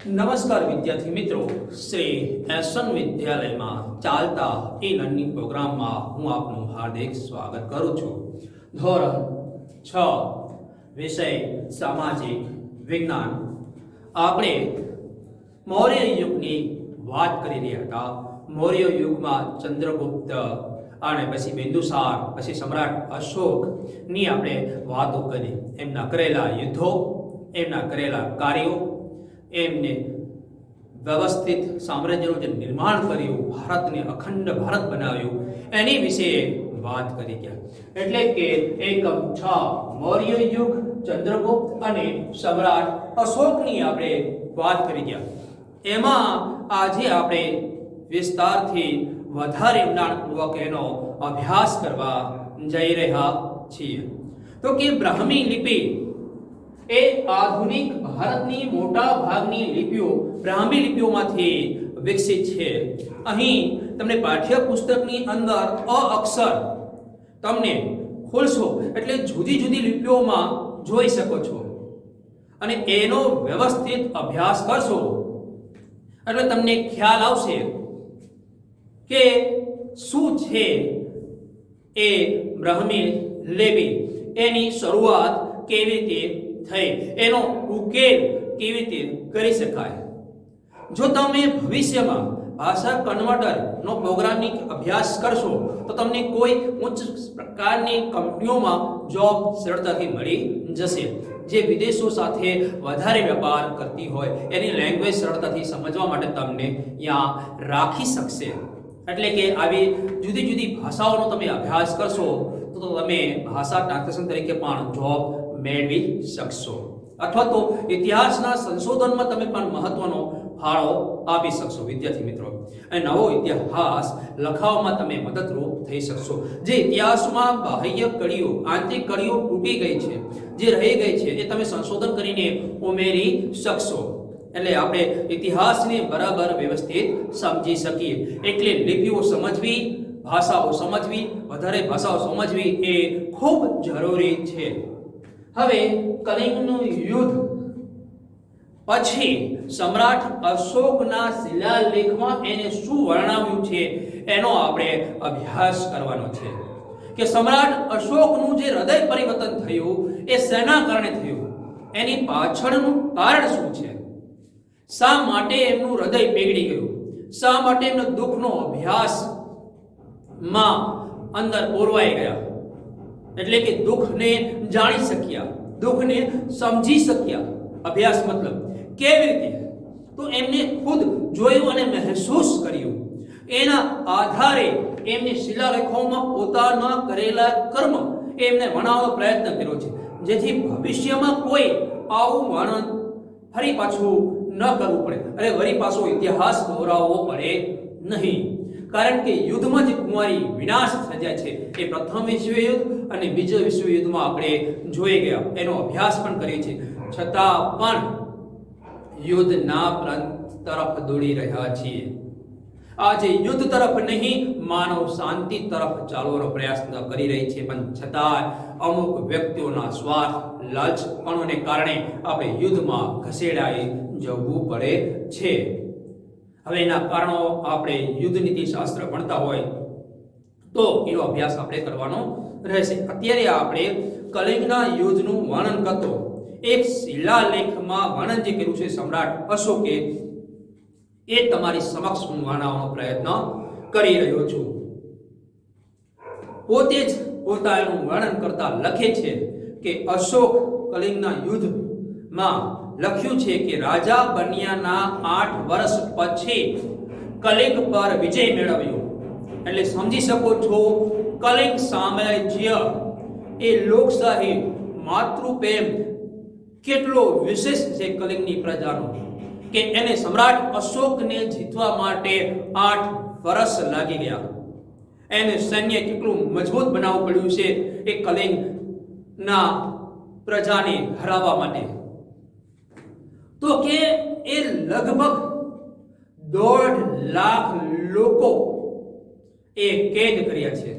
નમસ્કાર વિદ્યાર્થી મિત્રો, શ્રી એસન વિદ્યાલયમાં ચાલતા ઈ લર્નિંગ પ્રોગ્રામમાં હું આપનું હાર્દિક સ્વાગત કરું છું. ધોરણ 6 વિષય સામાજિક વિજ્ઞાન. આપણે મૌર્ય યુગની વાત કરી રહ્યા હતા. મૌર્ય યુગમાં ચંદ્રગુપ્ત અને પછી બિંદુસાર, પછી સમ્રાટ અશોકની આપણે વાતો કરી. એમના કરેલા યુદ્ધો, એમના કરેલા કાર્યો, એમને વ્યવસ્થિત સામ્રાજ્યનું જે નિર્માણ કર્યું, ભારતને અખંડ ભારત બનાવ્યું, એની વિશે વાત કરી ગયા. એટલે કે એકમ 6 મૌર્ય યુગ, ચંદ્રગુપ્ત અને સમ્રાટ અશોકની આપણે વાત કરી ગયા. એમાં આજે આપણે વિસ્તારથી વધારે ઊંડાણપૂર્વક એનો અભ્યાસ કરવા જઈ રહ્યા છીએ. તો કે બ્રાહ્મી લિપિ એ આધુનિક ભારતની મોટા ભાગની લિપિઓ બ્રાહ્મી લિપિઓમાંથી વિકસિત છે. અહીં તમને પાઠ્યપુસ્તકની અંદર અ અક્ષર તમને ખોલશો એટલે જુદી જુદી લિપિઓમાં જોઈ શકો છો, અને એનો વ્યવસ્થિત અભ્યાસ કરશો એટલે તમને ખ્યાલ આવશે કે શું છે એ બ્રાહ્મી લિપિ, એની શરૂઆત કેવી રીતે થઈ, એનો ઉકેલ કેવી રીતે કરી શકાય. જો તમે ભવિષ્યમાં ભાષા કન્વર્ટરનો પ્રોગ્રામિંગ અભ્યાસ કરશો તો તમને કોઈ ઉચ્ચ પ્રકારની કંપનીઓમાં જોબ સરળતાથી મળી જશે, જે વિદેશો સાથે વધારે વેપાર કરતી હોય, એની લેંગ્વેજ સરળતાથી સમજવા માટે તમને ત્યાં રાખી શકશે. એટલે કે આવી જુદી જુદી ભાષાઓનો તમે અભ્યાસ કરશો તો તમે ભાષા ટ્રાન્સલેશન તરીકે પણ જોબ મેળવી શકશો, અથવા તો ઇતિહાસના સંશોધનમાં તમે પણ મહત્વનો ફાળો આપી શકશો. વિદ્યાર્થી મિત્રો, અને નવો ઇતિહાસ લખાવવામાં તમે મદદરૂપ થઈ શકશો. જે ઇતિહાસમાં બાહ્ય કડીઓ, આંતરિક કડીઓ તૂટી ગઈ છે, જે રહી ગઈ છે, એ તમે સંશોધન કરીને ઉમેરી શકશો. એટલે આપણે ઇતિહાસને બરાબર વ્યવસ્થિત સમજી શકીએ. એટલે લિપિઓ સમજવી, ભાષાઓ સમજવી, વધારે ભાષાઓ સમજવી એ ખૂબ જરૂરી છે. હવે કલિંગનું યુદ્ધ પછી સમ્રાટ અશોકના શિલાલેખમાં એને શું વર્ણવ્યું છે એનો આપણે અભ્યાસ કરવાનો છે. કે સમ્રાટ અશોકનું જે હૃદય પરિવર્તન થયું એ શેના કારણે થયું, એની પાછળનું કારણ શું છે, શા માટે એમનું હૃદય પીગળી ગયું, શા માટે એમનો દુઃખનો અભ્યાસ માં અંદર ઓરવાઈ ગયા. એટલે કે દુઃખને જાણી શક્યા, દુઃખને સમજી શક્યા. અભ્યાસ મતલબ કેવી રીતે, તો એમને ખુદ જોયું અને મહેસૂસ કર્યું. એના આધારે એમને શિલાલેખોમાં પોતાના કરેલા કર્મ એમને વર્ણવવાનો પ્રયત્ન કર્યો છે, જેથી ભવિષ્યમાં કોઈ આવું વર્ણન ફરી પાછું ન કરવું પડે, અને વળી પાછો ઇતિહાસ દોહરાવવો પડે નહીં. કારણ કે યુદ્ધમાં જે કુંવારી વિનાશ સર્જાય છે એ પ્રથમ વિશ્વયુદ્ધ અને બીજા વિશ્વયુદ્ધમાં આપણે જોઈ ગયા, એનો અભ્યાસ પણ કરીએ છીએ. છતાં પણ યુદ્ધના પ્રાંત તરફ દોડી રહ્યા છીએ. આજે યુદ્ધ તરફ નહીં, માનવ શાંતિ તરફ ચાલવાનો પ્રયાસ કરી રહી છે, પણ છતાં અમુક વ્યક્તિઓના સ્વાર્થ, લાલચપણોને કારણે આપણે યુદ્ધમાં ખસેડાઈ જવું પડે છે. હવે એના કારણો આપણે યુદ્ધ નીતિ શાસ્ત્ર ભણતા હોય તો એનો અભ્યાસ આપણે કરવાનો રહેશે. અત્યારે આપણે કલિંગના યુદ્ધનું વર્ણન કરતો એક શિલાલેખમાં વર્ણન જે કર્યું છે સમ્રાટ અશોકે, એ તમારી સમક્ષ હું વર્ણવવાનો પ્રયત્ન કરી રહ્યો છું. પોતે જ પોતાનું વર્ણન કરતા લખે છે કે અશોક કલિંગના યુદ્ધમાં લખ્યું છે કે રાજા બન્યાના 8 વર્ષ પછી કલિંગ પર વિજય મેળવ્યો. એટલે સમજી શકો છો, કલિંગ સામ્રાજ્ય એ લોકશાહી, માતૃપ્રેમ કેટલો વિશેષ છે કલિંગની પ્રજાનો, કે એને સમ્રાટ અશોકને જીતવા માટે 8 વર્ષ લાગી ગયા. એને સૈન્ય કેટલું મજબૂત બનાવવું પડ્યું છે એ કલિંગના પ્રજાને હરાવવા માટે. તો કે એ લગભગ 1.5 લાખ લોકો એ કેદ કર્યા છે.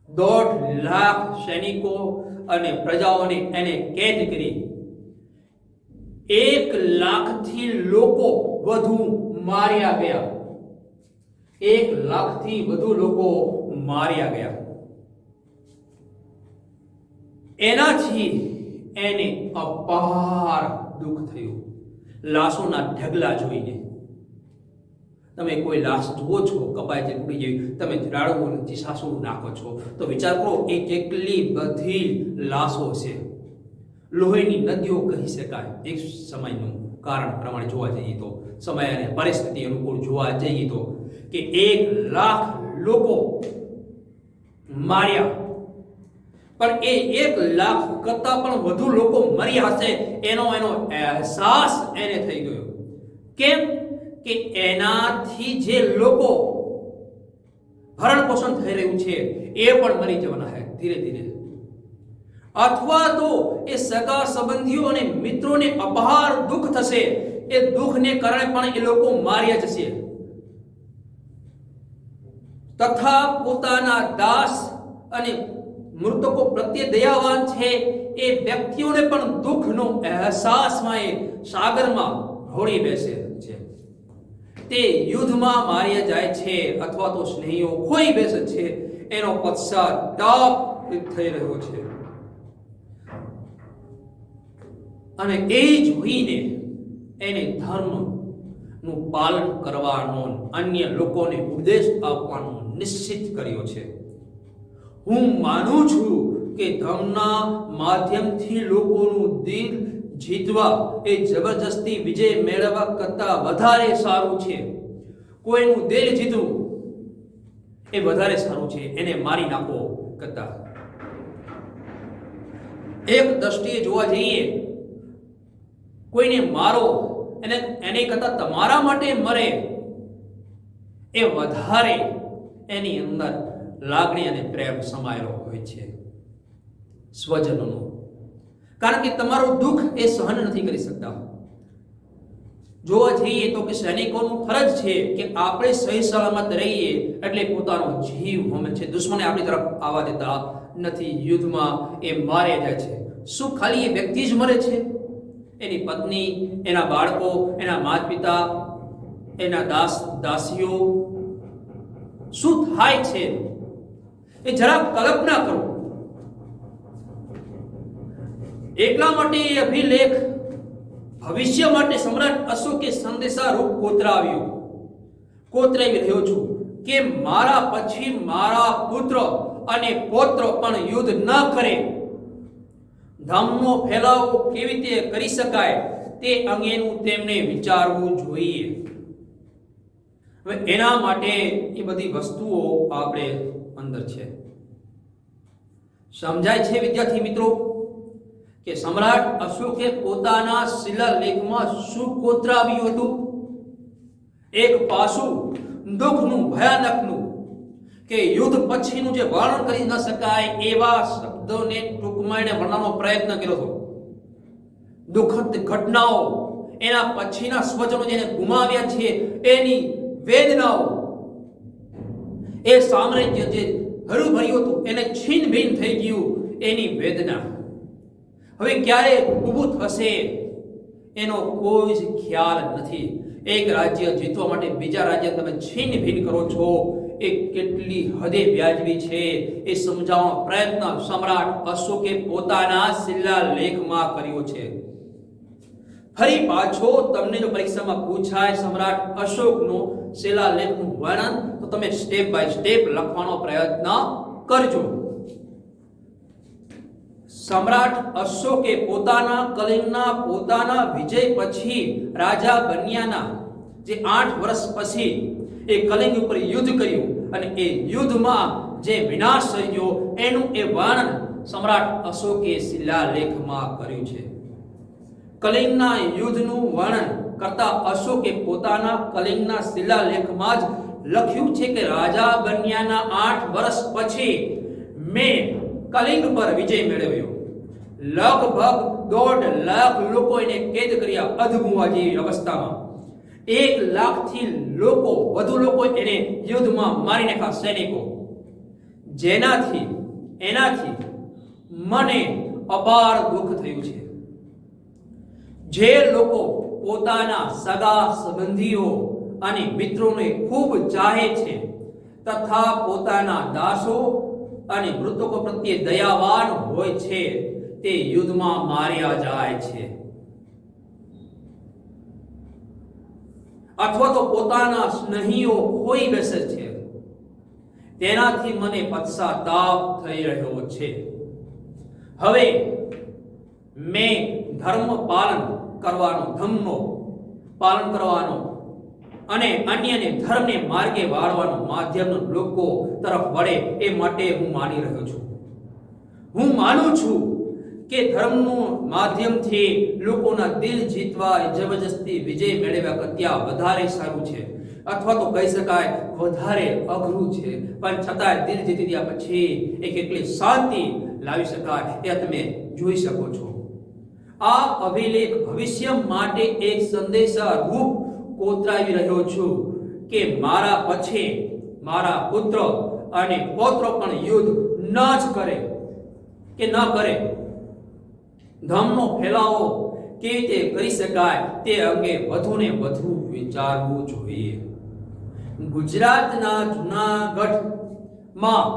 1.5 લાખ સૈનિકો અને પ્રજાઓને એને કેદ કરી. 1 લાખથી લોકો વધુ માર્યા ગયા. 1 લાખથી વધુ લોકો માર્યા ગયા. એનાથી એને અપાર દુઃખ થયું લાશોના ઢગલા જોઈને. તમે કોઈ લાશ જુઓ છો કપાઈ જે તૂટી જેવી, તમે રાડું ચીસાસું નાખો છો તો વિચાર કરો એ કેટલી બધી લાશો છે. લોહીની નદીઓ કહી શકાય એક સમયનું કારણ પ્રમાણે જોવા જઈએ તો, સમય અને પરિસ્થિતિ અનુકૂળ જોવા જઈએ તો, કે 1 લાખ લોકો માર્યા. પણ એ 1 લાખ કરતા પણ વધુ લોકો મર્યા હશે એનો અહેસાસ એને થઈ ગયો. કેમ કે એનાથી જે લોકો ભરણ પોષણ થઈ રહ્યું છે એ પણ મરી જવાના છે ધીરે ધીરે. અથવા તો એ સગા સંબંધીઓ અને મિત્રોને અપાર દુઃખ થશે. એ દુઃખને કારણે પણ એ લોકો માર્યા જશે. તથા પોતાના દાસ અને મૃતકો પ્રત્યે દયાવાન છે એ વ્યક્તિઓને પણ દુઃખનો અહેસાસમાં એ સાગરમાં ઢોળી બેસે છે. તે યુદ્ધમાં માર્યા જાય છે અથવા તો સ્નેહીઓ ખોઈ બેસે છે. એનો પશ્ચાતાપ થઈ રહ્યો છે. અને એ જોઈને એને ધર્મનું પાલન કરવાનો, અન્ય લોકોને ઉપદેશ આપવાનો નિશ્ચિત કર્યો છે. હું માનું છું કે ધર્મના માધ્યમથી લોકોનું દિલ જીતવા એ જબરજસ્તી વિજય મેળવવા કરતા વધારે સારું છે. કોઈનું દિલ જીતવું એ વધારે સારું છે એને મારી નાખો કરતા. એક દ્રષ્ટિએ જોવા જઈએ, કોઈને મારો એને કરતા તમારા માટે મરે એ વધારે એની અંદર લાગણી અને પ્રેમ સમાયેલો હોય છે સ્વજનોનો. કારણ કે તમારું દુઃખ એ સહન નથી કરી શકતા. જોવા જઈએ તો કે સૈનિકોનું ફરજ છે કે આપણે સહી સલામત રહીએ, એટલે પોતાનો જીવ હોમે છે. દુશ્મને આપણી તરફ આવવા દેતા નથી. યુદ્ધમાં એ મારે જાય છે. શું ખાલી એ વ્યક્તિ જ મરે છે? એની પત્ની, એના બાળકો, એના માતા પિતા, એના દાસીઓ, શું થાય છે એ જરા કલ્પના કરો. એટલા માટે એ અભિલેખ ભવિષ્ય માટે સમ્રાટ અશોકે સંદેશા રૂપ કોતરાવી રહ્યો છું કે મારા પછી મારા પુત્ર અને પૌત્ર પણ યુદ્ધ ન કરે. ધર્મનો ફેલાવો કેવી રીતે કરી શકાય તે અંગેનું તેમને વિચારવું જોઈએ. હવે એના માટે એ બધી વસ્તુઓ આપણે અંદર છે. સમજાય છે વિદ્યાર્થી મિત્રો કે સમ્રાટ અશોકે પોતાના શિલાલેખમાં શું કોતરાવ્યું હતું? એક પાસું દુઃખનું, ભયાનકનું, કે યુદ્ધ પછીનું જે વર્ણન કરી ન શકાય એવા શબ્દોને ટૂંકમાં એને વર્ણવવાનો પ્રયત્ન કર્યો હતો. દુઃખદ ઘટનાઓ, એના પછીના સ્વજનો જેને ગુમાવ્યા છે એની વેદનાઓ, એ સામ્રાજ્ય જે હરુભર્યું હતું એને છીન ભીન થઈ ગયું એની વેદના હવે ક્યારે ઊભું થશે એનો કોઈ જ ખ્યાલ નથી. એક રાજ્ય જીતવા માટે બીજા રાજ્ય તમે છીન ભીન કરો છો એ કેટલી હદે વ્યાજબી છે એ સમજાવવાનો પ્રયત્ન સમ્રાટ અશોકે પોતાના શિલાલેખમાં કર્યો છે. ફરી પાછો તમને જો પરીક્ષામાં પૂછાય સમ્રાટ અશોકનો શિલાલેખનું વર્ણન, તો તમે સ્ટેપ બાય સ્ટેપ લખવાનો પ્રયત્ન કરજો. સમ્રાટ અશોકે પોતાના વિજય પછી રાજા બન્યાના જે 8 વર્ષ પછી એ કલિંગ ઉપર યુદ્ધ કર્યું અને એ યુદ્ધમાં જે વિનાશ થયો એનું એ વર્ણન સમ્રાટ અશોકે શિલાલેખમાં કર્યું છે. કલિંગના યુદ્ધનું વર્ણન કરતા અશોકે પોતાના કલિંગના શિલાલેખમાં જ લખ્યું છે કે રાજા બન્યાના 8 વર્ષ પછી મેં કલિંગ પર વિજય મેળવ્યો. લગભગ 1.5 લાખ લોકો એને કેદ કર્યા અધગુવા જેવી અવસ્થામાં. 1 લાખથી વધુ લોકો એને યુદ્ધમાં મારી નાખ્યા સૈનિકો. એનાથી મને અપાર દુઃખ થયું છે. જે લોકો પોતાના સગા સંબંધીઓ અને મિત્રોને ખૂબ ચાહે છે તથા પોતાના દાસો અને મૃતકો પ્રત્યે દયાવાન હોય છે તે યુદ્ધમાં માર્યા જાય છે, અથવા તો પોતાના સ્નેહીઓ ખોઈ બેસે છે, તેનાથી મને પશ્ચાતાપ થઈ રહ્યો છે. હવે મેં ધર્મનો પાલન કરવાનો અને અન્યને ધર્મને માર્ગે વાળવાનો માધ્યમ લોકો તરફ વળે એ માટે હું માની રહ્યો છું. હું માનું છું કે ધર્મનું માધ્યમથી લોકોના દિલ જીતવા જબરજસ્તી વિજય મેળવ્યા કરતા વધારે સારું છે, અથવા તો કહી શકાય વધારે અઘરું છે, પણ છતાંય દિલ જીતી ગયા પછી એ કેટલી શાંતિ લાવી શકાય એ તમે જોઈ શકો છો. આ અભિલેખ ભવિષ્ય માટે એક સંદેશા રૂપ કોતરાવી રહ્યો છું કે મારા પછી મારા પુત્ર અને પૌત્ર પણ યુદ્ધ ન જ કરે કે ન કરે. ધર્મનો ફેલાવો કેવી રીતે કરી શકાય તે અંગે વધુને વધુ વિચારવું જોઈએ. ગુજરાતના જૂનાગઢમાં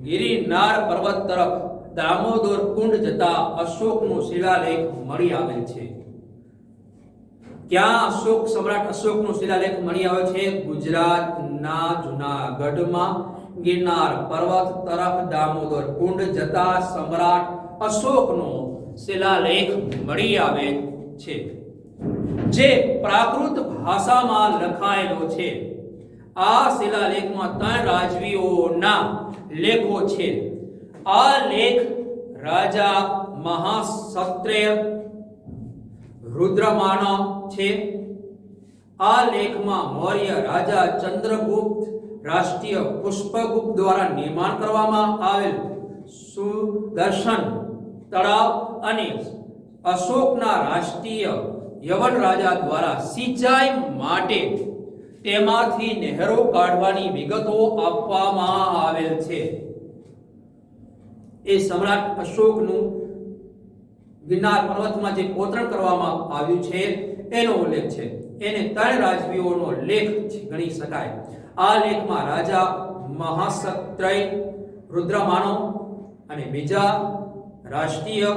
ગિરિનાર પર્વત તરફ દામોદર કુંડ જતા અશોકનો શિલાલેખ મળી આવેલ છે. ક્યાં સમ્રાટ અશોકનો શિલાલેખ મળી આવ્યો છે? ગુજરાતના જૂનાગઢમાં ગિરનાર પર્વત તરફ દામોદર કુંડ જતા સમ્રાટ અશોકનો શિલાલેખ મળી આવે છે, જે પ્રાકૃત ભાષામાં લખાયેલો છે. આ શિલાલેખમાં 3 રાજવીઓના લેખો છે. આ લેખ રાજા મહાક્ષત્રિય રુદ્રમાનવ છે. આ લેખમાં મૌર્ય રાજા ચંદ્રગુપ્ત રાષ્ટ્રીય પુષ્પગુપ્ત દ્વારા નિર્માણ કરવામાં આવેલ સુદર્શન તળાવ અને અશોકના રાષ્ટ્રીય યવન રાજા દ્વારા સિંચાઈ માટે તેમાંથી નહેરો કાઢવાની વિગતો આપવામાં આવેલ છે. એ સમ્રાટ અશોકનું ગિરનાર પર્વતમાં જે કોતરણ કરવામાં આવ્યું છે એનો ઉલ્લેખ છે. એને 3 રાજવીઓનો લેખ ગણી શકાય. આ લેખમાં રાજા મહાક્ષત્રિય રુદ્રમાનવ અને બીજા રાષ્ટ્રીય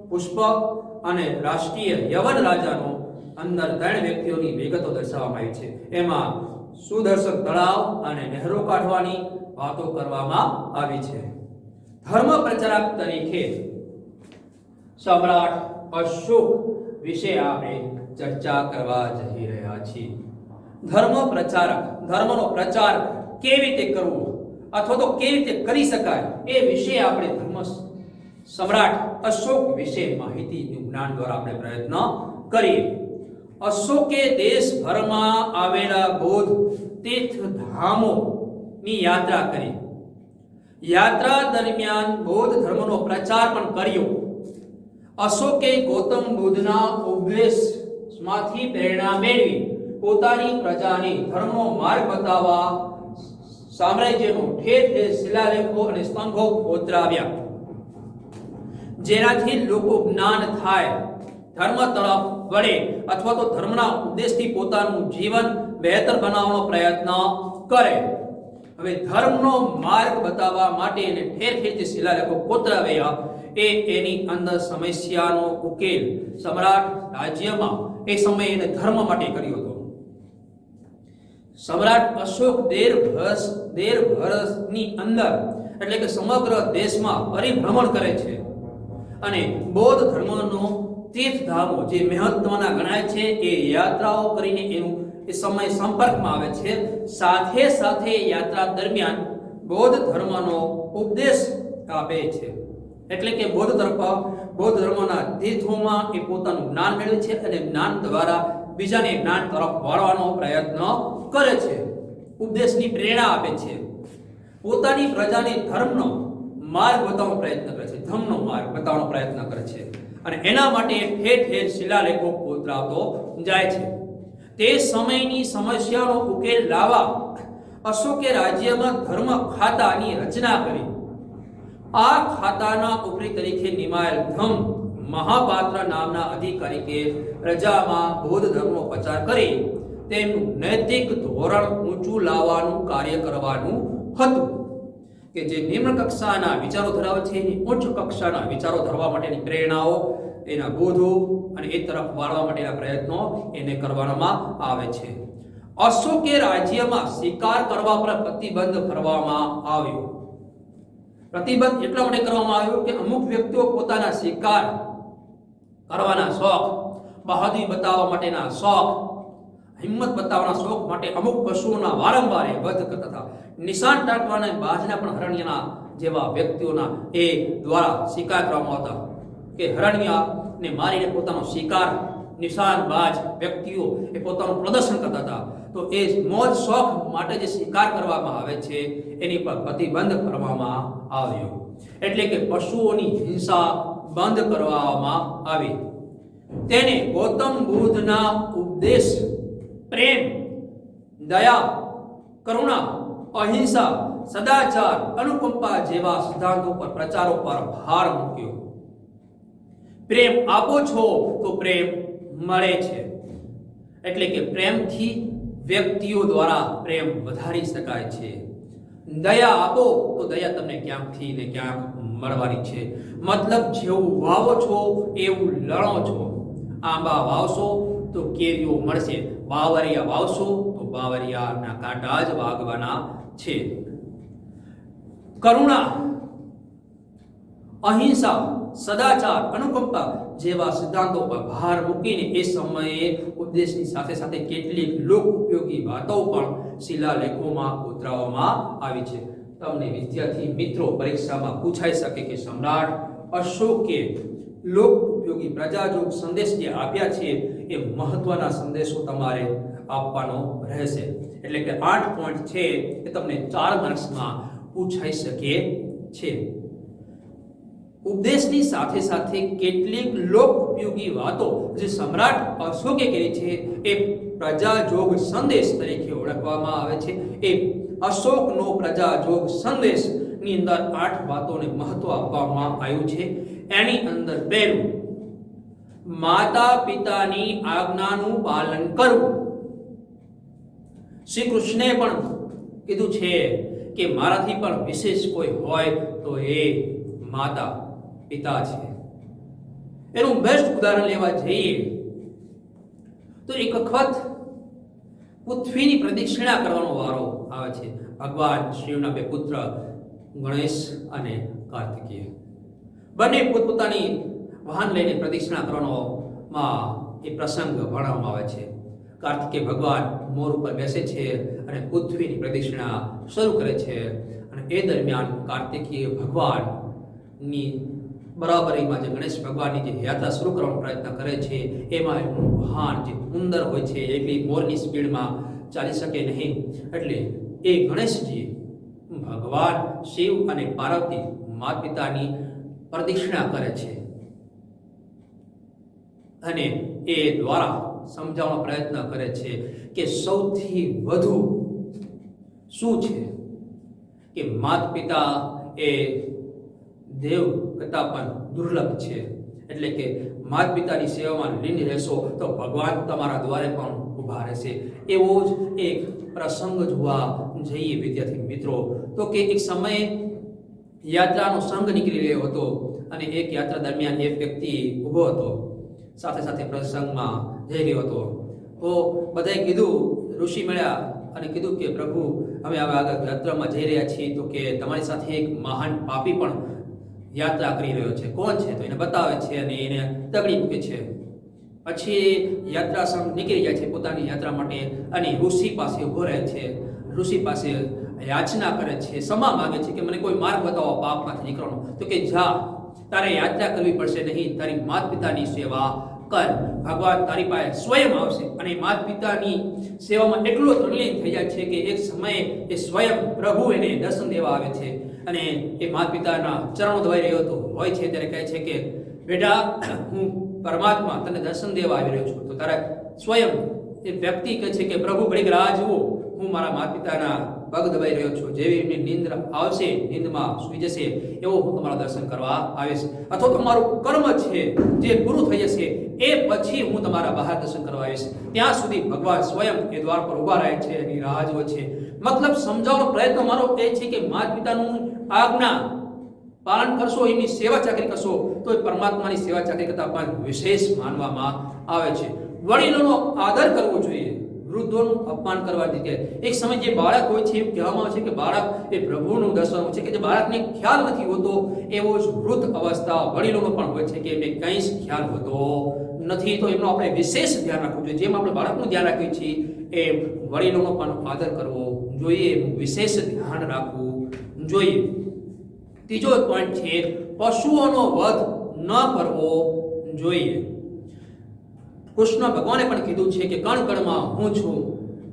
પુષ્પ અને રાષ્ટ્રીય યવન રાજાનો અંદર 3 વ્યક્તિઓની વિગતો દર્શાવવામાં આવી છે. એમાં સુદર્શન તળાવ અને નહેરો કાઢવાની વાતો કરવામાં આવી છે. ધર્મ પ્રચારક તરીકે સમ્રાટ અશોક વિશે આપણે ચર્ચા કરવા જઈ રહ્યા છીએ. ધર્મનો પ્રચાર કેવી રીતે કરવો અથવા તો કેવી રીતે કરી શકાય એ વિશે આપણે સમ્રાટ અશોક વિશે માહિતીનું જ્ઞાન દ્વારા આપણે પ્રયત્ન કરીએ. અશોકે દેશભરમાં આવેલા બૌદ્ધ તીર્થધામોની યાત્રા કરી. યાત્રા દરમિયાન બૌદ્ધ ધર્મનો પ્રચાર પણ કર્યો. અશોકે ગૌતમ બુદ્ધના ઉપદેશમાંથી પ્રેરણા મેળવી પોતાની પ્રજાને ધર્મનો માર્ગ બતાવવા સામ્રાજ્યનો ઠેર ઠેર શિલાલેખો અને સ્તંભો કોતરાવ્યા, જેનાથી લોકો જ્ઞાન થાય, ધર્મ તરફ વળે અથવા તો ધર્મના ઉપદેશથી પોતાનું જીવન બહેતર બનાવવાનો પ્રયત્ન કરે. હવે ધર્મનો માર્ગ બતાવવા માટે એને ઠેર ઠેર જે શિલાલેખો કોતરાવ્યા એની અંદર સમસ્યાનો ઉકેલ સમ્રાટ રાજ્યમાં એ સમયે એને ધર્મ માટે કર્યો હતો. સમ્રાટ અશોક 13 વર્ષની અંદર એટલે કે સમગ્ર દેશમાં પરિભ્રમણ કરે છે અને બૌદ્ધ ધર્મનો તીર્થધામો જે મહત્વના ગણાય છે એ યાત્રાઓ કરીને એનું એ સમય સંપર્કમાં આવે છે. સાથે સાથે યાત્રા દરમિયાન બૌદ્ધ ધર્મનો ઉપદેશ આપે છે. એટલે કે બૌદ્ધ ધર્મના તીર્થોમાં એ પોતાનું જ્ઞાન મેળવે છે અને જ્ઞાન દ્વારા બીજાને જ્ઞાન તરફ વાળવાનો પ્રયત્ન કરે છે, ઉપદેશની પ્રેરણા આપે છે. પોતાની પ્રજાને ધર્મનો માર્ગ બતાવવાનો પ્રયત્ન કરે છે, ધર્મનો માર્ગ બતાવવાનો પ્રયત્ન કરે છે અને એના માટે ઠેર ઠેર શિલાલેખો કોતરાવતો જાય છે. તે સમયની સમસ્યાનો ઉકેલ લાવવા અશોકે રાજ્યમાં ધર્મ ખાતાની રચના કરી. આ ખાતાના ઉપરી તરીકે નિમાયેલ ધર્મ મહાપાત્ર નામના અધિકારી કે પ્રજામાં બૌદ્ધ ધર્મનો પ્રચાર કરી તેમનું નૈતિક ધોરણ ઊંચું લાવવાનું કાર્ય કરવાનું હતું. કે જે નિમ્ન કક્ષાના વિચારો ધરાવે છે એની ઉચ્ચ કક્ષાના વિચારો ધરવા માટેની પ્રેરણાઓ, એના બોધો અને એ તરફ વાળવા માટેના પ્રયત્નો એને કરવામાં આવે છે. અશોકે રાજ્યમાં શિકાર કરવા પર પ્રતિબંધ કરવામાં આવ્યો. પ્રતિબંધ એટલા માટે કરવામાં આવ્યો કે અમુક વ્યક્તિઓ પોતાના શિકાર કરવાના શોખ, બહાદુરી બતાવવા માટેના શોખ, હિંમત બતાવવાના શોખ માટે અમુક પશુઓના વારંવાર વધ કરતા હતા. નિશાન ટાંકવાના બાજના પણ હરણ્યના જેવા વ્યક્તિઓના એ દ્વારા શિકાર કરવામાં આવતા કે હરણ્યને મારીને પોતાનો શિકાર નિશાનબાજ વ્યક્તિઓ એ પોતાનું પ્રદર્શન કરતા હતા. તો એ મોજ શોખ માટે જે શિકાર કરવામાં આવે છે એની પર પ્રતિબંધ કરવામાં આવ્યો. એટલે કે પશુઓની હિંસા બંધ કરવામાં આવી. તેને ગૌતમ બુદ્ધના ઉપદેશ પ્રેમ, દયા, કરુણા, અહિંસા, સદાચાર, અનુકંપા જેવા સિદ્ધાંતો પર પ્રચારો પર ભાર મૂક્યો. પ્રેમ આપો છો તો પ્રેમ મળે છે. એટલે કે પ્રેમથી વ્યક્તિઓ દ્વારા પ્રેમ વધારી શકાય છે. દયા આપો તો દયા તમને ક્યાંકથી ને ક્યાંક મળવાની છે. મતલબ જેવું વાવો છો એવું લણો છો. આંબા વાવશો તો કેરીઓ મળશે, બાવરિયા વાવશો તો બાવરિયાના કાંટા જ વાગવાના છે. કરુણા, અહિંસા, સદાચાર, અનુકંપા જેવા સિદ્ધાંતો પર ભાર મૂકીને એ સમયે ઉપદેશની સાથે સાથે કેટલીક લોક ઉપયોગી વાતો પણ શિલાલેખોમાં ઉતરાવવામાં આવી છે. તમને વિદ્યાર્થી મિત્રો પરીક્ષામાં પૂછાઈ શકે કે સમ્રાટ અશોકે લોક ઉપયોગી પ્રજાજોગ સંદેશ જે આપ્યા છે એ મહત્વના સંદેશો તમારે આપવાનો રહેશે. એટલે કે 8 પોઈન્ટ છે એ તમને 4 માર્ક્સમાં પૂછાઈ શકે છે. ઉપદેશની સાથે સાથે કેટલીક લોક ઉપયોગી વાતો જે સમ્રાટ અશોકે કરી છે એ પ્રજાજોગ સંદેશ તરીકે ઓળખવામાં આવે છે. એ અશોકનો પ્રજાજોગ સંદેશની અંદર 8 વાતોને મહત્વ આપવામાં આવ્યું છે. એની અંદર પહેલું, માતા પિતાની આજ્ઞાનું પાલન કરવું. શ્રી કૃષ્ણે પણ કીધું છે કે મારાથી પણ વિશેષ કોઈ હોય તો એ માતા પિતા છે. એનું બેસ્ટ ઉદાહરણ લેવા જઈએ તો એક વખત પૃથ્વીની પ્રદક્ષિણા કરવાનો વારો આવે છે. ભગવાન શિવના 2 પુત્ર ગણેશ અને કાર્તિકેય બંને પોતપોતાની વાહન લઈને પ્રદક્ષિણા કરવાનો એ પ્રસંગ ભણવામાં આવે છે. કાર્તિકેય ભગવાન મોર ઉપર બેસે છે અને પૃથ્વીની પ્રદક્ષિણા શરૂ કરે છે. અને એ દરમિયાન કાર્તિકેય ભગવાનની બરાબરીમાં જે ગણેશ ભગવાનની જે યાત્રા શરૂ કરવાનો પ્રયત્ન કરે છે એમાં એમનું વાહન જે ઉંદર હોય છે એટલી મોરની સ્પીડમાં ચાલી શકે નહીં. એટલે એ ગણેશજી ભગવાન શિવ અને પાર્વતી માતા પિતાની પ્રદક્ષિણા કરે છે અને એ દ્વારા સમજાવવાનો પ્રયત્ન કરે છે કે સૌથી વધુ શું છે કે માતા પિતા એ દેવ કરતાં પણ દુર્લભ છે. એટલે કે માતા પિતાની સેવામાં લીન રહેશો તો ભગવાન તમારા દ્વારે પણ ઊભા રહેશે. એવો જ એક પ્રસંગ જોવા જઈએ વિદ્યાર્થી મિત્રો તો કે એક સમયે યાત્રાનો સંઘ નીકળી રહ્યો હતો અને એક યાત્રા દરમિયાન એક વ્યક્તિ ઊભો હતો, સાથે સાથે પ્રસંગમાં જઈ રહ્યો હતો. તો બધાએ કીધું, ઋષિ મળ્યા અને કીધું કે પ્રભુ અમે હવે આગળ યાત્રામાં જઈ રહ્યા છીએ તો કે તમારી સાથે એક મહાન પાપી પણ યાત્રા કરી રહ્યો છે. કોણ છે? તો એને બતાવે છે અને એને તગડી મૂકે છે. પછી યાત્રા સંઘ નીકળી જાય છે પોતાની યાત્રા માટે અને ઋષિ પાસે ઊભો રહે છે. ઋષિ પાસે યાચના કરે છે, ક્ષમા માંગે છે કે મને કોઈ માર્ગ બતાવો પાપમાંથી નીકળવાનો. તો કે જા, તારે યાત્રા કરવી પડશે નહીં, તારી માતા પિતાની સેવા કર. ભગવાન તારી પાસે સ્વયં આવશે અને માતા પિતાની સેવામાં એટલો તલ્લીન થઈ જાય છે કે એક સમયે એ સ્વયં પ્રભુ એને દર્શન દેવા આવે છે અને એ માતા પિતાના ચરણો ધોઈ રહ્યો હતો હોય છે ત્યારે કહે છે કે બેટા હું પરમાત્મા તને દર્શન દેવા આવી રહ્યો છું. તો તારે સ્વયં એ વ્યક્તિ કહે છે કે પ્રભુ ઘડીક રાહ જુઓ, હું મારા માતા પિતાના પગ દબાઈ રહ્યો છો, જેવી એમની નિંદ્રા આવશે, નિંદમાં સૂઈ જશે, એવો હું તમારા દર્શન કરવા આવીશ. અથવા તો તમારું કર્મ છે જે પૂરું થઈ જશે એ પછી હું તમારા બહાર દર્શન કરવા આવીશ. ત્યાં સુધી ભગવાન સ્વયં એ દ્વાર પર ઉભા રહે છે, એની રાહ જુએ છે. મતલબ સમજાવવાનો પ્રયત્ન મારો એ છે કે માતા પિતાનું આજ્ઞા પાલન કરશો, એમની સેવા ચાકરી કરશો, તો એ પરમાત્માની સેવા ચાકરી કરતા પણ વિશેષ માનવામાં આવે છે. વડીલોનો આદર કરવો જોઈએ, વૃદ્ધોનું અપમાન કરવા દીધે. એક સમય જે બાળક હોય છે, એમ કહેવામાં આવે છે કે બાળક એ પ્રભુનું દર્શન છે, કે જે બાળકને ખ્યાલ નથી હોતો, એવો જ વૃદ્ધ અવસ્થા વડીલોનો પણ હોય છે કે એમને કંઈ જ ખ્યાલ હોતો નથી. તો એમનો આપણે વિશેષ ધ્યાન રાખવું જોઈએ. જેમ આપણે બાળકનું ધ્યાન રાખીએ છીએ એમ વડીલોનો પણ આદર કરવો જોઈએ, વિશેષ ધ્યાન રાખવું જોઈએ. ત્રીજો પોઈન્ટ છે પશુઓનો વધ ન કરવો જોઈએ. કૃષ્ણ ભગવાને પણ કીધું છે કે કણ કણમાં હું છું,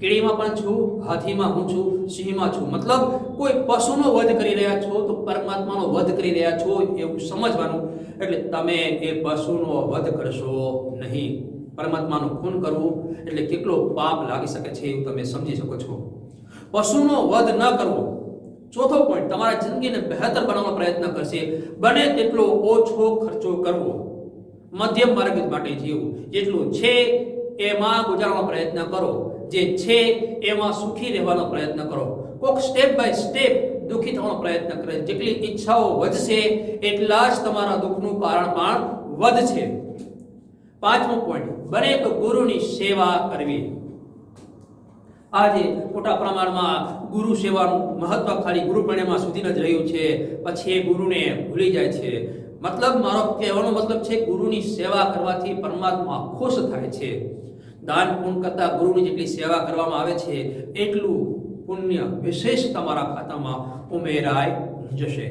કીડીમાં પણ છું, હાથીમાં હું છું, સિંહમાં છું. મતલબ કોઈ પશુનો વધ કરી રહ્યા છો તો પરમાત્માનો વધ કરી રહ્યા છો એવું સમજવાનું. એટલે તમે એ પશુનો વધ કરશો નહીં. પરમાત્માનું ખૂન કરવું એટલે કેટલો પાપ લાગી શકે છે એવું તમે સમજી શકો છો. પશુનો વધ ન કરવો. ચોથો પોઈન્ટ, તમારા જિંદગીને બહેતર બનાવવાનો પ્રયત્ન કરશે, બને તેટલો ઓછો ખર્ચો કરવો, મધ્યમ માર્ગ માટે જીવવું. જેટલું છે એમાં ગુજારવાનો પ્રયત્ન કરો, જે છે એમાં સુખી રહેવાનો પ્રયત્ન કરો. કોક સ્ટેપ બાય સ્ટેપ દુઃખી થવાનો પ્રયત્ન કરે. જેટલી ઈચ્છાઓ વધશે એટલા જ તમારા દુઃખનું કારણ પણ વધશે. પાંચમો પોઈન્ટ, બને તો ગુરુની સેવા કરવી. આજે મોટા પ્રમાણમાં ગુરુ સેવાનું મહત્વ ખાલી ગુરુ પૂર્ણિમા સુધી જ રહ્યું છે, પછી એ ગુરુને ભૂલી જાય છે. મતલબ મારો કહેવાનો મતલબ છે ગુરુની સેવા કરવાથી પરમાત્મા ખુશ થાય છે. દાન પુણ્ય કરતા ગુરુની જેટલી સેવા કરવામાં આવે છે એટલું પુણ્ય વિશેષ તમારા ખાતામાં ઉમેરાઈ જશે.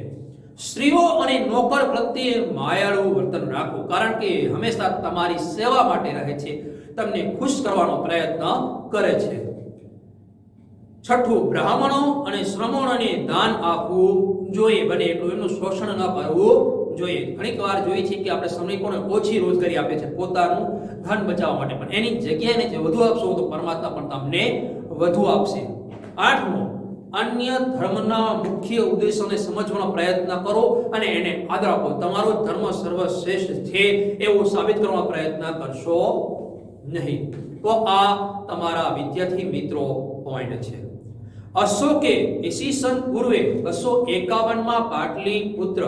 સ્ત્રીઓ અને નોકર પ્રત્યે માયાળુ વર્તન રાખો, કારણ કે હંમેશા તમારી સેવા માટે રહે છે, તમને ખુશ કરવાનો પ્રયત્ન કરે છે. છઠ્ઠું, બ્રાહ્મણો અને શ્રમણોને દાન આપવું જોઈએ, બને એટલું એમનું શોષણ ન કરવું જોઈએ. ઘણીક વાર જોઈએ છે કે આપણે શ્રમિકોને ઓછી રોજગારી આપે છે પોતાનું ધન બચાવવા માટે, પણ એની જગ્યાએ જે વધુ આપશો તો પરમાત્મા પણ તમને વધુ આપશે. આઠમો, અન્ય ધર્મના મુખ્ય ઉદ્દેશોને સમજવાનો પ્રયત્ન કરો અને એને આદર આપો. તમારો ધર્મ સર્વશ્રેષ્ઠ છે એવું સાબિત કરવાનો પ્રયત્ન કરશો નહીં. તો આ તમારા વિદ્યાર્થી મિત્રો પોઈન્ટ છે. અશોકે ઈસવીસન પૂર્વે 251 પાટલીપુત્ર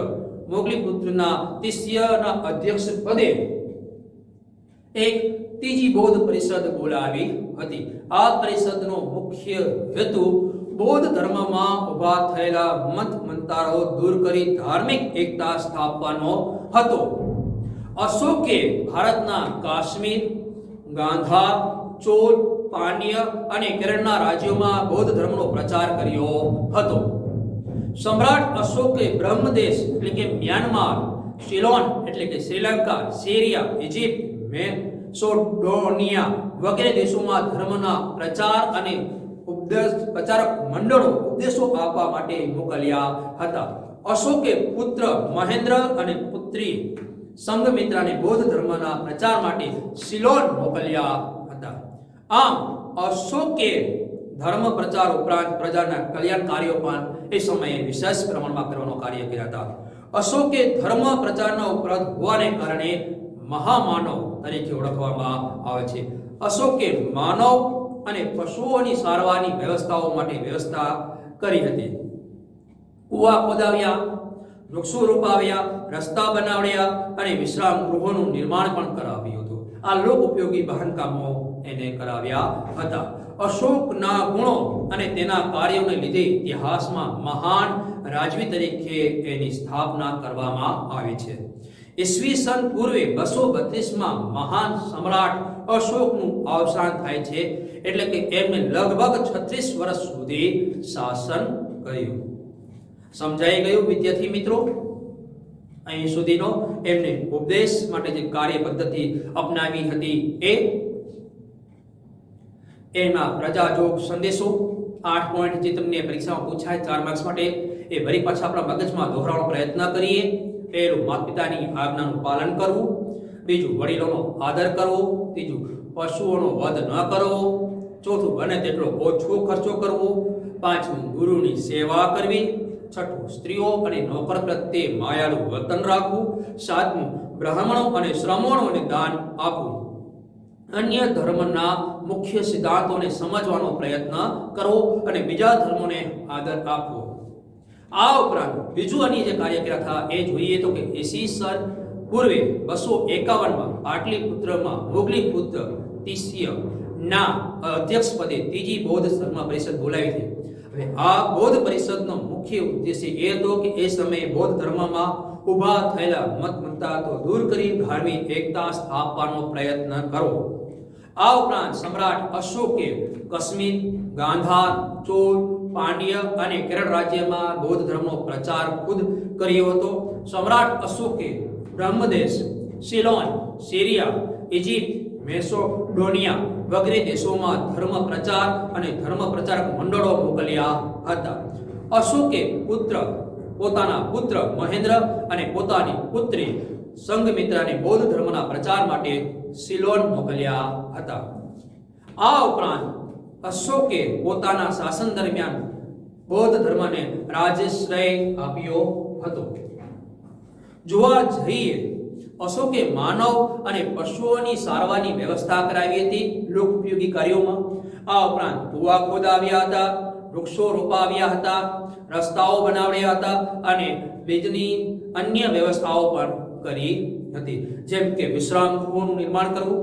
મોગલીપુત્રના તિસ્યના અધ્યક્ષ પદે એક ત્રીજી બૌદ્ધ પરિષદ બોલાવી હતી. આ પરિષદનો મુખ્ય હેતુ બૌદ્ધ ધર્મમાં ઉભા થયેલા મત મંતારો દૂર કરી ધાર્મિક એકતા સ્થાપવાનો હતો. અશોકે ભારતના કાશ્મીર, ગાંધાર, ચોલ, પાંડ્ય અને કેરળના રાજ્યોમાં બૌદ્ધ ધર્મનો પ્રચાર કર્યો હતો. સમ્રાટ અશોકે બ્રહ્મદેશ એટલે કે મ્યાનમાર, સિલોન એટલે કે શ્રીલંકા, સિરિયા, ઇજિપ્ત, મેસોડોનિયા વગેરે દેશોમાં ધર્મના પ્રચાર અને પ્રચારક મંડળો ઉપદેશો આપવા માટે મોકલ્યા હતા. અશોકે પુત્ર મહેન્દ્ર અને પુત્રી સંઘમિત્રાને બૌદ્ધ ધર્મના પ્રચાર માટે સિલોન મોકલ્યા હતા. આમ અશોકે ધર્મ પ્રચાર ઉપરાંત પ્રજાના કલ્યાણ કાર્યો પણ એ સમયે વિશેષ પ્રમાણમાં કરવાનો કાર્ય કર્યા હતા. અશોકે ધર્મ પ્રચારના ઉપરાંત હોવાને કારણે મહામાનવ તરીકે ઓળખવામાં આવે છે. અશોકે માનવ અને પશુઓની સારવારની વ્યવસ્થાઓ માટે વ્યવસ્થા કરી હતી. કુવા ખોદાવ્યા, વૃક્ષો રોપાવ્યા, રસ્તા બનાવ્યા અને વિશ્રામ ગૃહોનું નિર્માણ પણ કરાવ્યું હતું. આ લોક ઉપયોગી બાંધકામો એને કરાવ્યા હતા. અશોકના ગુણો અને તેના કાર્યોને લીધે ઇતિહાસમાં મહાન રાજવી તરીકે એની સ્થાપના કરવામાં આવી છે. ઈસવીસન પૂર્વે 232માં મહાન સમ્રાટ અશોકનું અવસાન થાય છે, એટલે કે એમને લગભગ 36 વર્ષ સુધી શાસન કર્યું. સમજાઈ ગયું વિદ્યાર્થી મિત્રો? અહીં સુધીનો એમને ઉપદેશ માટે જે કાર્ય પદ્ધતિ અપનાવી હતી એના પ્રજાજોગ સંદેશો 8 પોઈન્ટ જે તમને પરીક્ષામાં પૂછાય 4 માર્ક્સ માટે, એ વળી પાછા આપણા મગજમાં દોહરાવવાનો પ્રયત્ન કરીએ. પહેલું, માતા પિતાની આજ્ઞાનું પાલન કરવું. બીજું, વડીલોનો આદર કરવો. ત્રીજું, પશુઓનો વધ ન કરવો. ચોથું, બને તેટલો ઓછો ખર્ચો કરવો. પાંચમું ગુરુની સેવા કરવી, છઠ્ઠું સ્ત્રીઓ અને નોકર પ્રત્યે માયાળુ વર્તન રાખવું, સાતમું બ્રાહ્મણો અને શ્રમણોને દાન આપવું, અન્ય ધર્મના મુખ્ય સિદ્ધાંતોને સમજવાનો પ્રયત્ન કરવો અને બીજા ધર્મોને આદર આપવો. આ ઉપરાંત બીજું અન્ય જે કાર્ય કર્યા હતા એ જોઈએ તો કે ઈસવીસન પૂર્વે 251માં પાટલીપુત્રમાં મોગલી પુત્ર તિસ્ય ના અધ્યક્ષ પદે ત્રીજી બૌદ્ધ ધર્મ પરિષદ બોલાવી હતી. હવે આ બૌદ્ધ પરિષદનો મુખ્ય ઉદ્દેશ્ય એ હતો કે એ સમયે બૌદ્ધ ધર્મમાં ઊભા થયેલા મતમતાતો દૂર કરી ધાર્મિક એકતા સ્થાપવાનો પ્રયત્ન કરવો. આ ઉપરાંત સમ્રાટ અશોકે કાશ્મીર, ગાંધાર, ચોલ, પાંડ્ય અને કેરળ રાજ્યમાં બૌદ્ધ ધર્મનો પ્રચાર ખુદ કર્યો હતો. સમ્રાટ અશોકે બ્રહ્મદેશ, સિલોન, સિરિયા, ઇજિપ્ત, મેસોડોનિયા વગેરે દેશોમાં ધર્મ પ્રચાર અને ધર્મ પ્રચારક મંડળો મોકલ્યા હતા. અશોકે પોતાના પુત્ર મહેન્દ્ર અને પોતાની પુત્રી સંઘમિત્રાને બૌદ્ધ ધર્મના પ્રચાર માટે સિલોન મોકલ્યા હતા. આ ઉપરાંત અશોકે પોતાના શાસન દરમિયાન બૌદ્ધ ધર્મને રાજ્યાશ્રય આપ્યો હતો. જોવા જઈએ અશોકે માનવ અને પશુઓની સારવારની વ્યવસ્થા કરાવી હતી લોકોપયોગી કાર્યોમાં. આ ઉપરાંત કુવા ખોદાવ્યા હતા, વૃક્ષો રોપાવ્યા હતા, રસ્તાઓ બનાવ્યા હતા અને બીજની અન્ય વ્યવસ્થાઓ પણ કરી હતી, જેમ કે વિશ્રામ ગૃહોનું નિર્માણ કરવું.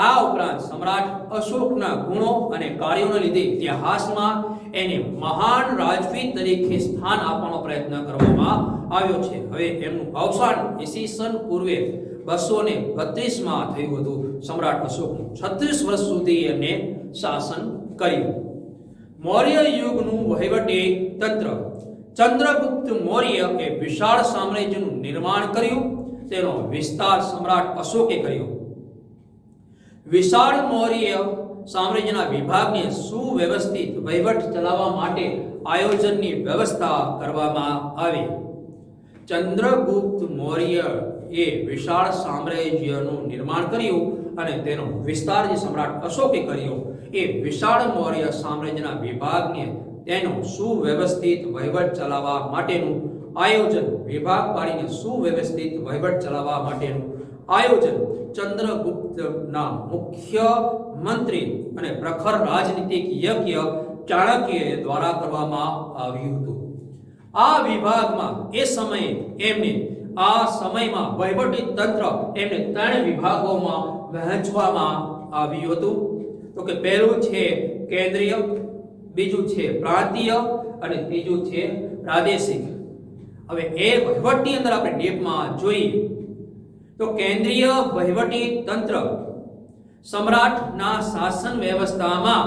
આ ઉપરાંત સમ્રાટ અશોકના ગુણો અને કાર્યોને લીધે ઇતિહાસમાં એને મહાન રાજવી તરીકે સ્થાન આપવાનો પ્રયત્ન કરવામાં આવ્યો છે. હવે એમનું અવસાન ઈસવીસન પૂર્વે 232માં થયું હતું. સમ્રાટ અશોકનું 36 વર્ષ સુધી એમને શાસન કર્યું. મૌર્ય યુગનું વહીવટી તંત્ર. ચંદ્રગુપ્ત મૌર્ય એ વિશાળ સામ્રાજ્યનું નિર્માણ કર્યું. તેનો વિસ્તાર સમ્રાટ અશોકે કર્યો. વિશાળ મૌર્ય સામ્રાજ્યના વિભાગને સુવ્યવસ્થિત વહીવટ ચલાવવા માટે આયોજનની વ્યવસ્થા કરવામાં આવી. ચંદ્રગુપ્ત મૌર્ય એ વિશાળ સામ્રાજ્યનું નિર્માણ કર્યું અને તેનો વિસ્તાર જે સમ્રાટ અશોકે કર્યો એ વિશાળ મૌર્ય સામ્રાજ્યના વિભાગને તેનો સુવ્યવસ્થિત વહીવટ ચલાવવા માટેનું આયોજન, વિભાગ પાડીને સુવ્યવસ્થિત વહીવટ ચલાવવા માટેનું આયોજન ચંદ્રગુપ્તના મુખ્ય મંત્રી અને પ્રખર રાજનીતિક યજ્ઞ ચાણક્ય દ્વારા કરવામાં આવ્યું હતું. આ વિભાગમાં એ સમયે એમને આ સમયમાં વહીવટી તંત્ર એમને 3 વિભાગોમાં વહેંચવામાં આવ્યું હતું. તો કે પહેલું છે કેન્દ્રીય, બીજું છે પ્રાંતીય અને ત્રીજું છે પ્રાદેશિક. હવે એ વહીવટની અંદર આપણે ડીપમાં જોઈએ તો કેન્દ્રીય વહીવટી તંત્ર સમ્રાટના શાસન વ્યવસ્થામાં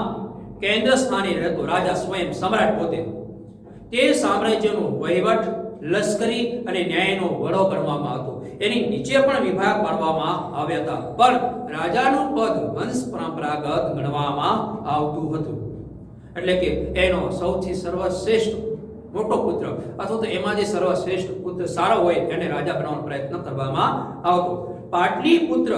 કેન્દ્ર સ્થાને રહેતો રાજા સ્વયં સમ્રાટ પોતે તે સામ્રાજ્યનો વહીવટ લશ્કરી અને ન્યાયનો વડો કરવામાં આવતો. એની નીચે પણ વિભાગ પાડવામાં આવ્યા હતા, પણ રાજાનું પદ વંશ પરંપરાગત ગણવામાં આવતું હતું. એટલે કે એનો સૌથી સર્વશ્રેષ્ઠ મોટો પુત્ર અથવા તો એમાં જે સર્વશ્રેષ્ઠ પુત્ર સારો હોય એને રાજા બનાવવાનો પ્રયત્ન કરવામાં આવતો. પાટલીપુત્ર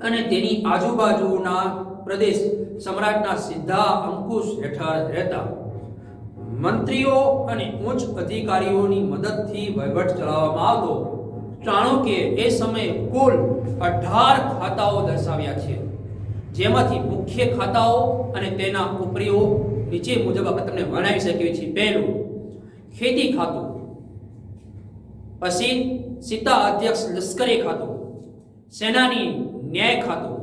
અને તેની આજુબાજુના પ્રદેશ સમ્રાટના સીધા અંકુશ હેઠળ રહેતા. મંત્રીઓ અને ઉચ્ચ અધિકારીઓની મદદથી વહીવટ ચલાવવામાં આવતો. ચાણક્યે એ સમયે કુલ 18 ખાતાઓ દર્શાવ્યા છે, જેમાંથી મુખ્ય ખાતાઓ અને તેના ઉપરીઓ નીચે મુજબ આપણે તમને વર્ણવી શકીએ છીએ. પહેલું ખેતી ખાતું, પછી સીતા અધ્યક્ષ લશ્કરી ખાતું, સેનાની ન્યાય ખાતું,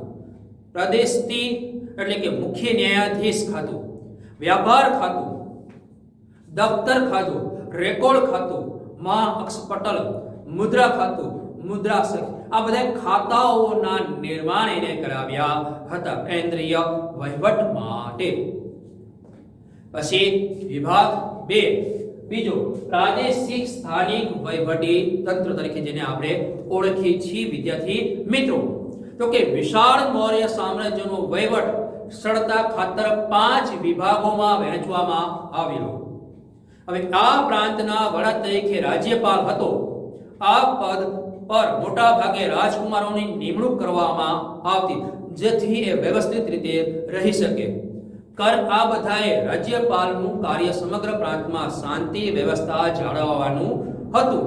પ્રદેશથી એટલે કે મુખ્ય ન્યાયાધીશ ખાતું, વ્યાપાર ખાતું, દફતર ખાતું, રેકોર્ડ ખાતું, મહાઅક્ષપટલ, મુદ્રા ખાતું, મુદ્રા સખી. આ બધા ખાતાઓના નિર્માણ એને કરાવ્યા હતા કેન્દ્રીય વહીવટ માટે. પછી વિભાગ 2 બીજો પ્રાદેશિક સ્થાનિક વહીવટી તંત્ર તરીકે જેને આપણે ઓળખીએ છીએ વિદ્યાર્થી મિત્રો. તો કે વિશાળ મૌર્ય સામ્રાજ્યનો વહીવટ સરળતા ખાતર 5 વિભાગોમાં વહેંચવામાં આવેલો. હવે આ પ્રાંતના વડા તરીકે રાજ્યપાલ હતો. આ પદ પર મોટા ભાગે રાજકુમારોની નિમણૂક કરવામાં આવતી, જેથી એ વ્યવસ્થિત રીતે રહી શકે. કર આ બધાએ રાજ્યપાલનું કાર્ય સમગ્ર પ્રાંતમાં શાંતિ વ્યવસ્થા જાળવવાનું હતું.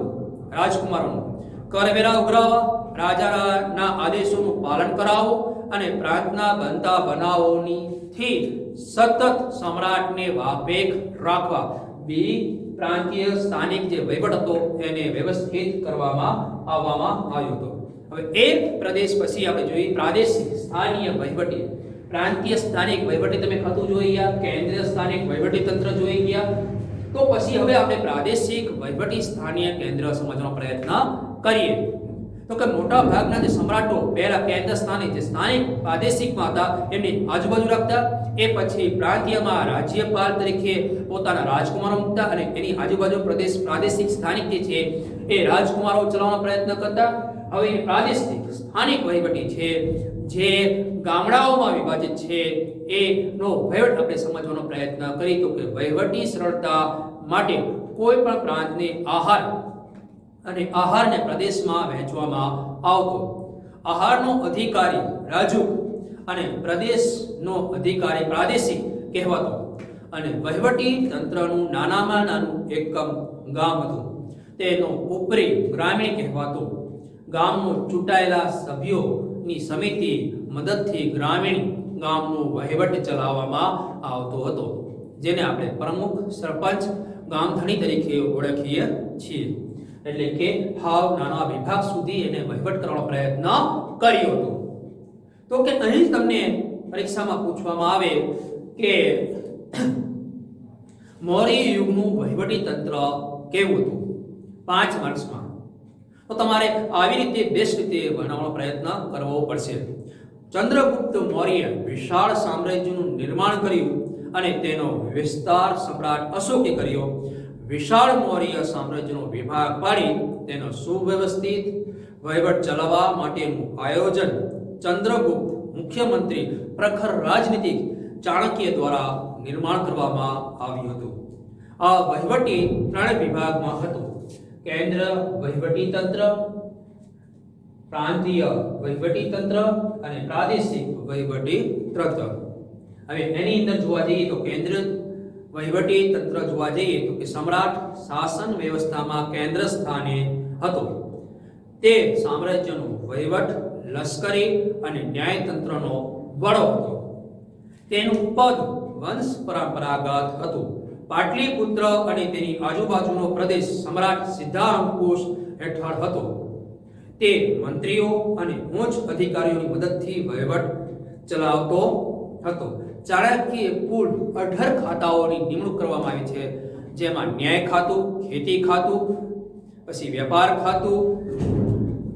રાજકુમારોનું કરવેરા ઉઘરાવવા, રાજાના આદેશોનું પાલન કરાવવું અને પ્રાંતના બનતા બનાવોની થી સતત સમ્રાટને વાકેફ રાખવા. બી પ્રાંતીય સ્થાનિક જે વહીવટ હતો એને વ્યવસ્થિત કરવામાં આવ્યો હતો. હવે એક પ્રદેશ પછી આપણે જોઈએ પ્રાદેશિક સ્થાનીય વહીવટી. પ્રાંતીય સ્થાનિક વહીવટી તમે ખાતું જોઈ ગયા, કેન્દ્રીય સ્થાનિક વહીવટી તંત્ર જોઈ ગયા. તો પછી હવે આપણે પ્રાદેશિક વહીવટી સ્થાનીય કેન્દ્ર સમજવાનો પ્રયત્ન કરીએ. તો કે મોટા ભાગના જે સમ્રાટો પહેલા કેન્દ્ર સ્થાને જે સ્થાનિક પ્રાદેશિકમાં હતા એમની આજુબાજુ રાખતા, એ પછી પ્રાંતીયમાં રાજ્યપાલ તરીકે પોતાના રાજકુમારો મૂકતા અને એની આજુબાજુ પ્રાદેશિક સ્થાનિક જે છે એ રાજકુમારો ચલાવવાનો પ્રયત્ન કરતા. હવે પ્રાદેશિક સ્થાનિક વહીવટી છે જે ગામડાઓમાં વિભાજિત છે એનો વહીવટ આપણે સમજવાનો પ્રયત્ન કરી. તો કે વહીવટી સરળતા માટે કોઈ પણ પ્રાંતને આહારને પ્રદેશમાં વહેંચવામાં આવતો. આહારનો અધિકારી રાજુ અને પ્રદેશનો અધિકારી પ્રાદેશિક કહેવાતો અને વહીવટી તંત્રનું નાનામાં નાનું એકમ ગામ હતું. તેનો ઉપરી ગ્રામીણ કહેવાતો. ગામનો ચૂંટાયેલા સભ્યોની સમિતિ મદદથી ગ્રામીણ ગામનો વહીવટ ચલાવવામાં આવતો હતો, જેને આપણે પ્રમુખ, સરપંચ, ગામધણી તરીકે ઓળખીએ છીએ. એટલે કે હાવ નાના વિભાગ સુધી એને વહીવટ કરવાનો પ્રયત્ન કર્યો હતો. તો કે અહીં તમને પરીક્ષામાં પૂછવામાં આવે કે મૌર્ય યુગનું વહીવટી તંત્ર કેવું હતું 5 માર્ક્સમાં. તો તમારે આવી રીતે બેસ્ટ રીતે બનાવવાનો પ્રયત્ન કરવો પડશે. ચંદ્રગુપ્ત મૌર્ય વિશાળ સામ્રાજ્યનું નિર્માણ કર્યું અને તેનો વિસ્તાર સમ્રાટ અશોકે કર્યો. વિશાળ મૌર્ય સામ્રાજ્યનો વિભાગ પાડી તેનો સુવ્યવસ્થિત વહીવટ ચલાવવા માટેનું આયોજન ચંદ્રગુપ્ત મુખ્યમંત્રી પ્રખર રાજનીતિક ચાણક્ય દ્વારા નિર્માણ કરવામાં આવ્યું હતું. આ વહીવટી 3 વિભાગમાં હતું: કેન્દ્ર વહીવટી તંત્ર, પ્રાંતીય વહીવટી તંત્ર અને પ્રાદેશિક વહીવટી તંત્ર. હવે એની અંદર જોવા જઈએ તો કેન્દ્ર વહીવટી તંત્ર જોવા જઈએ તો કે સમ્રાટ શાસન વ્યવસ્થામાં કેન્દ્ર સ્થાને હતો. તે સામ્રાજ્યનો વહીવટ, લશ્કરી અને ન્યાય તંત્રનો વડો હતો. તેનું પદ વંશ પરંપરાગત હતું. પાટલીપુત્ર અને તેની આજુબાજુનો પ્રદેશ સમ્રાટ સીધા અંકુશ હેઠળ હતો. તે મંત્રીઓ અને ઉચ્ચ અધિકારીઓની મદદથી વહીવટ ચલાવતો હતો. ચાણક્યએ કુલ 18 ખાતાઓની નિમણૂક કરવામાં આવી છે, જેમાં ન્યાય ખાતું, ખેતી ખાતું, પછી વેપાર ખાતું,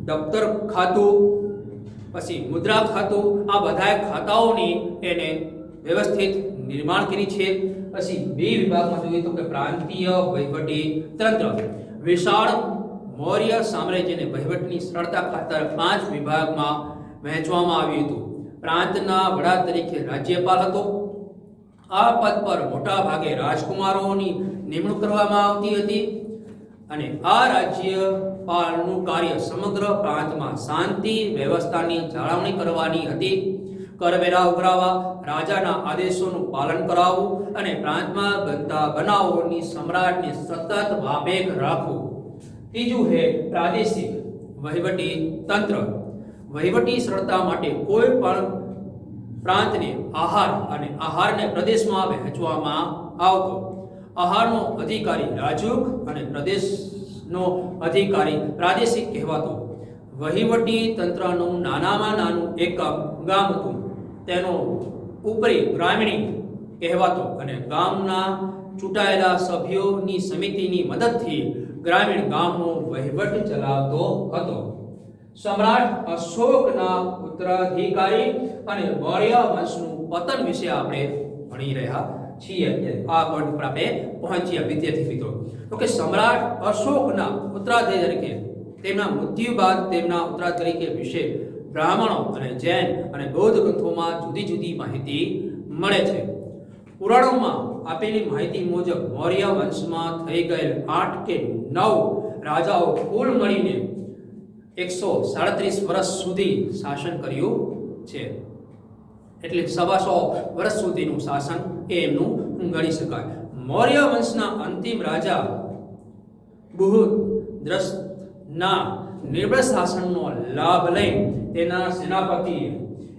દફતર ખાતું, પછી મુદ્રા ખાતું, આ બધા ખાતાઓની એને વ્યવસ્થિત નિર્માણ કરી છે. પછી 2 વિભાગમાં જોઈએ તો કે પ્રાંતીય વહીવટી તંત્ર. વિશાળ મૌર્ય સામ્રાજ્યને વહીવટની સરળતા ખાતર 5 વિભાગમાં વહેંચવામાં આવ્યું હતું. પ્રાંતના વડા તરીકે રાજ્યપાલ હતો. આ પદ પર મોટા ભાગે રાજકુમારોની નિમણૂક કરવામાં આવતી હતી અને આ રાજ્યપાલનું કાર્ય સમગ્ર પ્રાંતમાં શાંતિ વ્યવસ્થાની જાળવણી કરવાની હતી. કરવેરા ઉઘરાવવા, રાજાના આદેશોનું પાલન કરાવવું અને પ્રાંતમાં બનતા બનાવોની સમ્રાટને સતત વાકેફ રાખવું. ત્રીજું છે પ્રાદેશિક વહીવટી તંત્ર. વહીવટી સરળતા માટે કોઈ પણ પ્રાંતને આહારને પ્રદેશમાં વહેંચવામાં આવતો. આહારનો અધિકારી રાજુક અને પ્રદેશનો અધિકારી પ્રાદેશિક કહેવાતો. વહીવટી તંત્રનું નાનામાં નાનું એકમ ગામ હતું. તેનો ઉપરી ગ્રામીણ કહેવાતો અને ગામના ચૂંટાયેલા સભ્યોની સમિતિની મદદથી ગ્રામીણ ગામનો વહીવટ ચલાવતો હતો. સમ્રાટ અશોકના ઉત્તરાધિકારી અને મૌર્ય વંશનું પતન વિશે આપણે ભણી રહ્યા છીએ. આ પોઈન્ટ પર આપણે પહોંચ્યા વિદ્યાર્થી મિત્રો. તો કે સમ્રાટ અશોકના ઉત્તરાધિકારી તરીકે તેમના મૃત્યુ બાદ તેમના ઉત્તરાધિકારી તરીકે વિશે બ્રાહ્મણો અને જૈન અને બૌદ્ધ ગ્રંથોમાં જુદી જુદી માહિતી મળે છે. પુરાણોમાં આપેલી માહિતી મુજબ મૌર્ય વંશમાં થઈ ગયેલ 8 કે 9 રાજાઓ કુલ મળીને 137 વર્ષ સુધી શાસન કર્યું છે. એટલે 125 વર્ષ સુધીનું શાસન એ એમનું ગણી શકાય. મૌર્ય વંશના અંતિમ રાજા બૃહદ્રથના નિર્બળ શાસનનો લાભ લઈ તેના સેનાપતિએ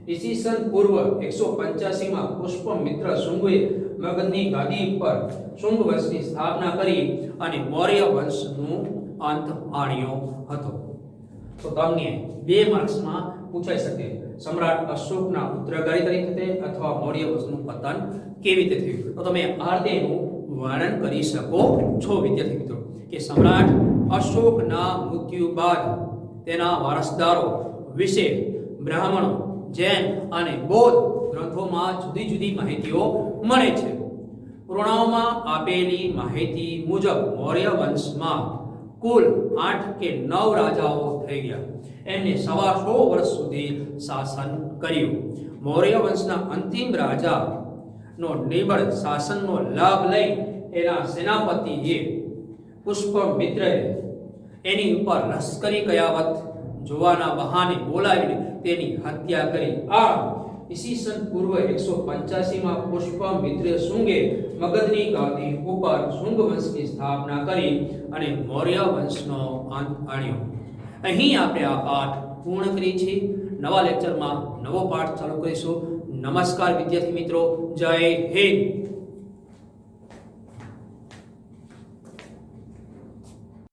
ઈસવીસન પૂર્વ 185 માં પુષ્પમિત્ર શુંગએ મગધની ગાદી પર શુંગ વંશની સ્થાપના કરી અને મૌર્ય વંશનું અંત આણ્યો હતો. તો તમને 2 માર્ક્સમાં પૂછાઈ શકે, સમ્રાટ અશોકના ઉત્તરાધિકારી તરીકે થતે અથવા મૌર્ય વંશનું પતન કેવી રીતે થયું. તો તમે આ તેનું વર્ણન કરી શકો છો વિદ્યાર્થી મિત્રો કે સમ્રાટ અશોકના મૃત્યુ બાદ તેના વારસદારો વિશે બ્રાહ્મણો, જૈન અને બૌદ્ધ ગ્રંથોમાં જુદી જુદી માહિતીઓ મળે છે. પુરાણોમાં આપેલી માહિતી મુજબ મૌર્ય વંશમાં કુલ 8 કે 9 રાજાઓ થઈ ગયા. એમને 125 વર્ષ સુધી શાસન કર્યું. મૌર્ય વંશના અંતિમ રાજાનો નિર્બળ શાસનનો લાભ લઈ એના સેનાપતિએ પુષ્પમિત્રએ એની ઉપર લશ્કરી કયાવત જોવાના બહાને બોલાવીને તેની હત્યા કરી. આ ઈસવીસન પૂર્વ 185 માં પુષ્પમિત્ર શુંગે મગધની ગાદી ઉપર શુંગ વંશની સ્થાપના કરી અને મૌર્ય વંશનો અંત આણ્યો. અહીં આપણે આ પાઠ પૂર્ણ કરીએ છીએ. નવા લેક્ચરમાં નવો પાઠ ચાલુ કરીશું. નમસ્કાર વિદ્યાર્થી મિત્રો, જય હિન્દ.